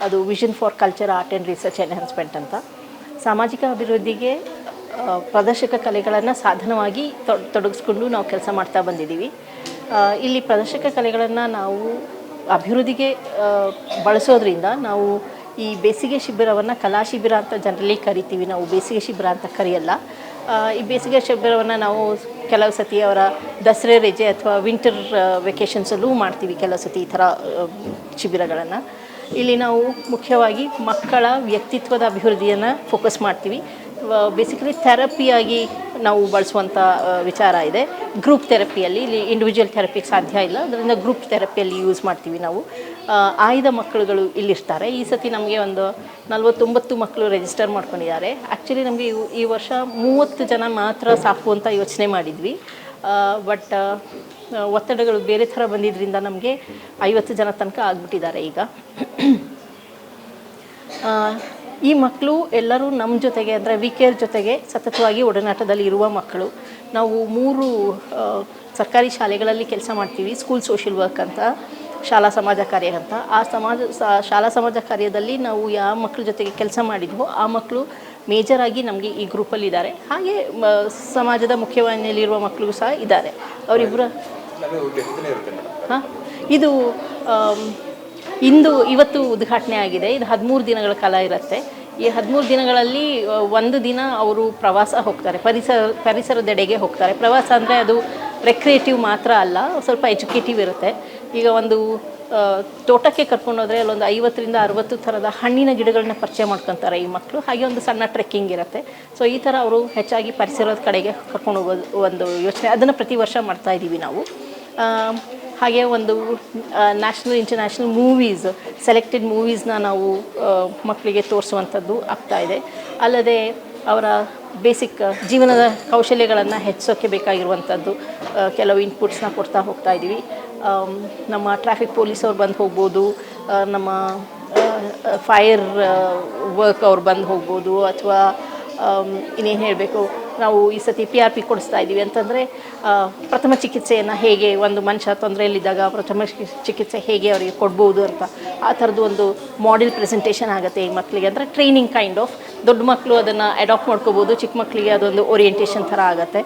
ಅದು vision for culture art and research enhancement ಅಂತ. ಸಾಮಾಜಿಕ ಅಭಿವೃದ್ಧಿಗೆ ಪ್ರದರ್ಶಕ ಕಲೆಗಳನ್ನು ಸಾಧನವಾಗಿ ತೊಡಗಿಸ್ಕೊಂಡು ನಾವು ಕೆಲಸ ಮಾಡ್ತಾ ಬಂದಿದ್ದೀವಿ. ಇಲ್ಲಿ ಪ್ರದರ್ಶಕ ಕಲೆಗಳನ್ನು ನಾವು ಅಭಿವೃದ್ಧಿಗೆ ಬಳಸೋದ್ರಿಂದ ನಾವು ಈ ಬೇಸಿಗೆ ಶಿಬಿರವನ್ನು ಕಲಾ ಶಿಬಿರ ಅಂತ ಜನರಲಿ ಕರಿತೀವಿ, ನಾವು ಬೇಸಿಗೆ ಶಿಬಿರ ಅಂತ ಕರೆಯಲ್ಲ. ಈ ಬೇಸಿಗೆ ಶಿಬಿರವನ್ನು ನಾವು ಕೆಲವು ಸತಿ ಅವರ ದಸರಾ ರಜೆ ಅಥವಾ ವಿಂಟರ್ ವೆಕೇಷನ್ಸಲ್ಲೂ ಮಾಡ್ತೀವಿ. ಕೆಲವು ಸತಿ ಈ ಥರ ಶಿಬಿರಗಳನ್ನು ಇಲ್ಲಿ ನಾವು ಮುಖ್ಯವಾಗಿ ಮಕ್ಕಳ ವ್ಯಕ್ತಿತ್ವದ ಅಭಿವೃದ್ಧಿಯನ್ನು ಫೋಕಸ್ ಮಾಡ್ತೀವಿ. ಬೇಸಿಕಲಿ ಥೆರಪಿಯಾಗಿ ನಾವು ಬಳಸುವಂಥ ವಿಚಾರ ಇದೆ. ಗ್ರೂಪ್ ಥೆರಪಿಯಲ್ಲಿ, ಇಲ್ಲಿ ಇಂಡಿವಿಜುವಲ್ ಥೆರಪಿಗೆ ಸಾಧ್ಯ ಇಲ್ಲ, ಅದರಿಂದ ಗ್ರೂಪ್ ಥೆರಪಿಯಲ್ಲಿ ಯೂಸ್ ಮಾಡ್ತೀವಿ ನಾವು. ಆಯ್ದ ಮಕ್ಕಳುಗಳು ಇಲ್ಲಿರ್ತಾರೆ. ಈ ಸತಿ ನಮಗೆ ಒಂದು 49 ಮಕ್ಕಳು ರಿಜಿಸ್ಟರ್ ಮಾಡ್ಕೊಂಡಿದ್ದಾರೆ. ಆ್ಯಕ್ಚುಲಿ ನಮಗೆ ಈ ವರ್ಷ 30 ಜನ ಮಾತ್ರ ಸಾಕು ಅಂತ ಯೋಚನೆ ಮಾಡಿದ್ವಿ. ಬಟ್ ಒತ್ತಡಗಳು ಬೇರೆ ಥರ ಬಂದಿದ್ದರಿಂದ ನಮಗೆ 50 ಜನ ತನಕ ಆಗಿಬಿಟ್ಟಿದ್ದಾರೆ ಈಗ. ಈ ಮಕ್ಕಳು ಎಲ್ಲರೂ ನಮ್ಮ ಜೊತೆಗೆ, ಅಂದರೆ ವಿಕೇರ್ ಜೊತೆಗೆ ಸತತವಾಗಿ ಒಡನಾಟದಲ್ಲಿ ಇರುವ ಮಕ್ಕಳು. ನಾವು 3 ಸರ್ಕಾರಿ ಶಾಲೆಗಳಲ್ಲಿ ಕೆಲಸ ಮಾಡ್ತೀವಿ. ಸ್ಕೂಲ್ ಸೋಷಿಯಲ್ ವರ್ಕ್ ಅಂತ, ಶಾಲಾ ಸಮಾಜ ಕಾರ್ಯ ಅಂತ. ಆ ಶಾಲಾ ಸಮಾಜ ಕಾರ್ಯದಲ್ಲಿ ನಾವು ಯಾವ ಮಕ್ಕಳ ಜೊತೆಗೆ ಕೆಲಸ ಮಾಡಿದ್ವೋ ಆ ಮಕ್ಕಳು ಮೇಜರಾಗಿ ನಮಗೆ ಈ ಗ್ರೂಪಲ್ಲಿದ್ದಾರೆ. ಹಾಗೆ ಸಮಾಜದ ಮುಖ್ಯವಾಹಿನಿಯಲ್ಲಿರುವ ಮಕ್ಕಳು ಸಹ ಇದ್ದಾರೆ. ಅವರಿಬ್ಬರ ಇದು ಇವತ್ತು ಉದ್ಘಾಟನೆ ಆಗಿದೆ. ಇದು 13 ದಿನಗಳ ಕಾಲ ಇರುತ್ತೆ. ಈ 13 ದಿನಗಳಲ್ಲಿ ಒಂದು ದಿನ ಅವರು ಪ್ರವಾಸ ಹೋಗ್ತಾರೆ, ಪರಿಸರದೆಡೆಗೆ ಹೋಗ್ತಾರೆ. ಪ್ರವಾಸ ಅಂದರೆ ಅದು ರೆಕ್ರಿಯೇಟಿವ್ ಮಾತ್ರ ಅಲ್ಲ, ಸ್ವಲ್ಪ ಎಜುಕೇಟಿವ್ ಇರುತ್ತೆ. ಈಗ ಒಂದು ತೋಟಕ್ಕೆ ಕರ್ಕೊಂಡೋದ್ರೆ ಅಲ್ಲೊಂದು 50ರಿಂದ 60 ಥರದ ಹಣ್ಣಿನ ಗಿಡಗಳನ್ನ ಪರಿಚಯ ಮಾಡ್ಕೊತಾರೆ ಈ ಮಕ್ಕಳು. ಹಾಗೆ ಒಂದು ಸಣ್ಣ ಟ್ರೆಕ್ಕಿಂಗ್ ಇರುತ್ತೆ. ಸೊ ಈ ಥರ ಅವರು ಹೆಚ್ಚಾಗಿ ಪರಿಸರದ ಕಡೆಗೆ ಕರ್ಕೊಂಡು ಹೋಗೋದು ಒಂದು ಯೋಚನೆ, ಅದನ್ನು ಪ್ರತಿ ವರ್ಷ ಮಾಡ್ತಾಯಿದ್ದೀವಿ ನಾವು. ಹಾಗೆ ಒಂದು ನ್ಯಾಷನಲ್ ಇಂಟರ್ನ್ಯಾಷನಲ್ ಮೂವೀಸ್, ಸೆಲೆಕ್ಟೆಡ್ ಮೂವೀಸ್ನ ನಾವು ಮಕ್ಕಳಿಗೆ ತೋರಿಸುವಂಥದ್ದು ಆಗ್ತಾಯಿದೆ. ಅಲ್ಲದೆ ಅವರ ಬೇಸಿಕ್ ಜೀವನದ ಕೌಶಲ್ಯಗಳನ್ನು ಹೆಚ್ಚಿಸೋಕ್ಕೆ ಬೇಕಾಗಿರುವಂಥದ್ದು ಕೆಲವು ಇನ್ಪುಟ್ಸ್ನ ಕೊಡ್ತಾ ಹೋಗ್ತಾಯಿದ್ದೀವಿ. ನಮ್ಮ ಟ್ರಾಫಿಕ್ ಪೊಲೀಸವ್ರು ಬಂದು ಹೋಗ್ಬೋದು, ನಮ್ಮ ಫೈರ್ ವರ್ಕ್ ಅವ್ರು ಬಂದು ಹೋಗ್ಬೋದು, ಅಥವಾ ಇನ್ನೇನು ಹೇಳಬೇಕು, ನಾವು ಈ ಸತಿ PRP ಕೊಡಿಸ್ತಾ ಇದ್ದೀವಿ ಅಂತಂದರೆ ಪ್ರಥಮ ಚಿಕಿತ್ಸೆಯನ್ನು ಹೇಗೆ ಒಂದು ಮನುಷ್ಯ ತೊಂದರೆಯಲ್ಲಿದ್ದಾಗ ಪ್ರಥಮ ಚಿಕಿತ್ಸೆ ಹೇಗೆ ಅವರಿಗೆ ಕೊಡ್ಬೋದು ಅಂತ, ಆ ಥರದ್ದು ಒಂದು ಮಾಡೆಲ್ ಪ್ರೆಸೆಂಟೇಷನ್ ಆಗುತ್ತೆ ಈ ಮಕ್ಕಳಿಗೆ. ಅಂದರೆ ಟ್ರೈನಿಂಗ್ ಕೈಂಡ್ ಆಫ್. ದೊಡ್ಡ ಮಕ್ಕಳು ಅದನ್ನು ಅಡಾಪ್ಟ್ ಮಾಡ್ಕೋಬೋದು, ಚಿಕ್ಕ ಮಕ್ಕಳಿಗೆ ಅದೊಂದು ಓರಿಯೆಂಟೇಷನ್ ಥರ ಆಗುತ್ತೆ.